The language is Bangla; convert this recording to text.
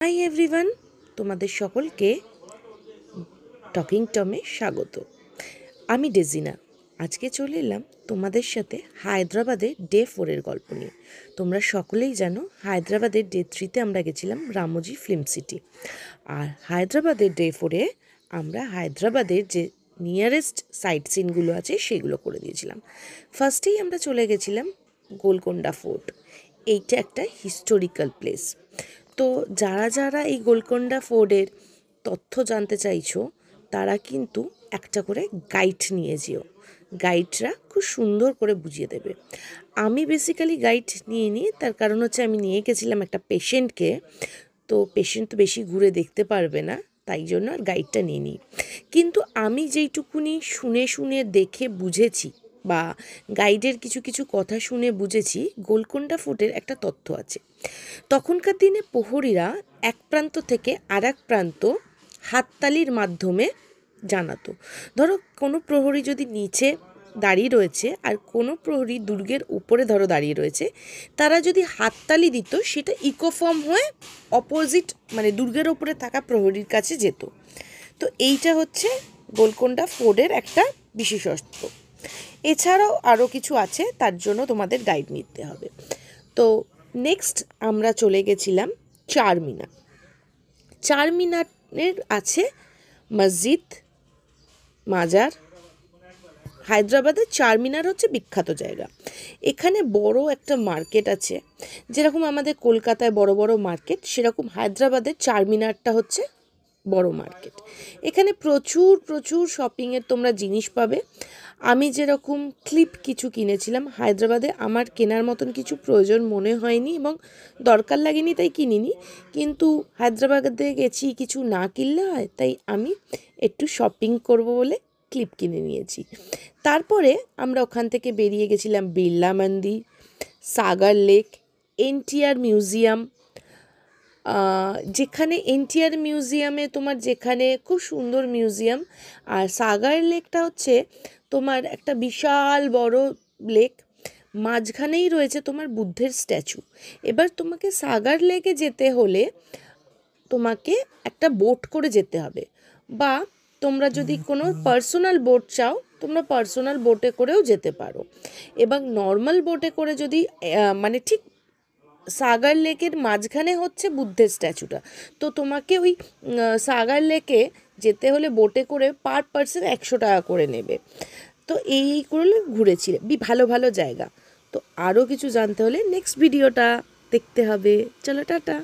হাই এভরিওয়ান, তোমাদের সকলকে টকিং টমে স্বাগত। আমি ডেজিনা। আজকে চলে এলাম তোমাদের সাথে হায়দ্রাবাদের ডে 4-এর গল্প নিয়ে। তোমরা সকলেই জানো হায়দ্রাবাদের ডে 3-তে আমরা গেছিলাম রামোজি ফিল্ম সিটি, আর হায়দ্রাবাদের ডে 4-এ আমরা হায়দ্রাবাদের যে নিয়ারেস্ট সাইট সিনগুলো আছে সেগুলো করে দিয়েছিলাম। ফার্স্টেই আমরা চলে গেছিলাম গোলকোন্ডা ফোর্ট। এইটা একটা হিস্টোরিক্যাল প্লেস। তো যারা যারা এই গোলকোন্ডা ফোর্টের তথ্য জানতে চাইছো তারা কিন্তু একটা করে গাইড নিয়ে যেও। গাইডরা খুব সুন্দর করে বুঝিয়ে দেবে। আমি বেসিক্যালি গাইড নিয়ে নিই, তার কারণ হচ্ছে আমি নিয়ে গেছিলাম একটা পেশেন্টকে। তো পেশেন্ট তো বেশি ঘুরে দেখতে পারবে না, তাই জন্য আর গাইডটা নিয়ে নিই। কিন্তু আমি যেইটুকুনি শুনে শুনে দেখে বুঝেছি বা গাইডের কিছু কিছু কথা শুনে বুঝেছি, গোলকোন্ডা ফোর্টের একটা তথ্য আছে। তখনকার দিনে প্রহরীরা এক প্রান্ত থেকে আর এক প্রান্ত হাততালির মাধ্যমে জানাতো। ধরো কোনো প্রহরী যদি নিচে দাঁড়িয়ে রয়েছে আর কোনো প্রহরী দুর্গের উপরে ধরো দাঁড়িয়ে রয়েছে, তারা যদি হাততালি দিত সেটা ইকোফর্ম হয়ে অপোজিট মানে দুর্গের ওপরে থাকা প্রহরীর কাছে যেত। তো এইটা হচ্ছে গোলকোন্ডা ফোর্টের একটা বিশেষত্ব। এছাড়াও আরও কিছু আছে, তার জন্য তোমাদের গাইড নিতে হবে। তো নেক্সট আমরা চলে গেছিলাম চারমিনার। চারমিনারের আছে মসজিদ, মাজার। হায়দ্রাবাদের চারমিনার হচ্ছে বিখ্যাত জায়গা। এখানে বড় একটা মার্কেট আছে, যেরকম আমাদের কলকাতায় বড় বড় মার্কেট, সেরকম হায়দ্রাবাদের চারমিনারটা হচ্ছে বড় মার্কেট। এখানে প্রচুর প্রচুর শপিংয়ের তোমরা জিনিস পাবে। আমি যেরকম ক্লিপ কিছু কিনেছিলাম হায়দ্রাবাদে, আমার কেনার মতন কিছু প্রয়োজন মনে হয়নি এবং দরকার লাগেনি, তাই কিনিনি। কিন্তু হায়দ্রাবাদে গেছি, কিছু না কিনলে হয়, তাই আমি একটু শপিং করব বলে ক্লিপ কিনে নিয়েছি। তারপরে আমরা ওখান থেকে বেরিয়ে গেছিলাম বিড়লা মন্দির, সাগর লেক, এনটিআর মিউজিয়াম। যেখানে এনটিআর মিউজিয়ামে তোমার যেখানে খুব সুন্দর মিউজিয়াম, আর সাগর লেকটা হচ্ছে তোমার একটা বিশাল বড় লেক, মাঝখানেই রয়েছে তোমার বুদ্ধের স্ট্যাচু। এবার তোমাকে সাগর লেকে যেতে হলে তোমাকে একটা বোট করে যেতে হবে, বা তোমরা যদি কোনো পার্সোনাল বোট চাও তোমরা পার্সোনাল বোটে করেও যেতে পারো। এবং নর্মাল বোটে করে যদি মানে ঠিক সাগর লেকের মাঝখানে হচ্ছে বুদ্ধের স্ট্যাচুটা, তো তোমাকে ওই সাগর লেকে যেতে হলে বোটে করে পার পার্সন 100 টাকা করে নেবে। তো এই করলে ঘুরেছি ভালো ভালো জায়গা। তো আরও কিছু জানতে হলে নেক্সট ভিডিওটা দেখতে হবে। চলো টাটা।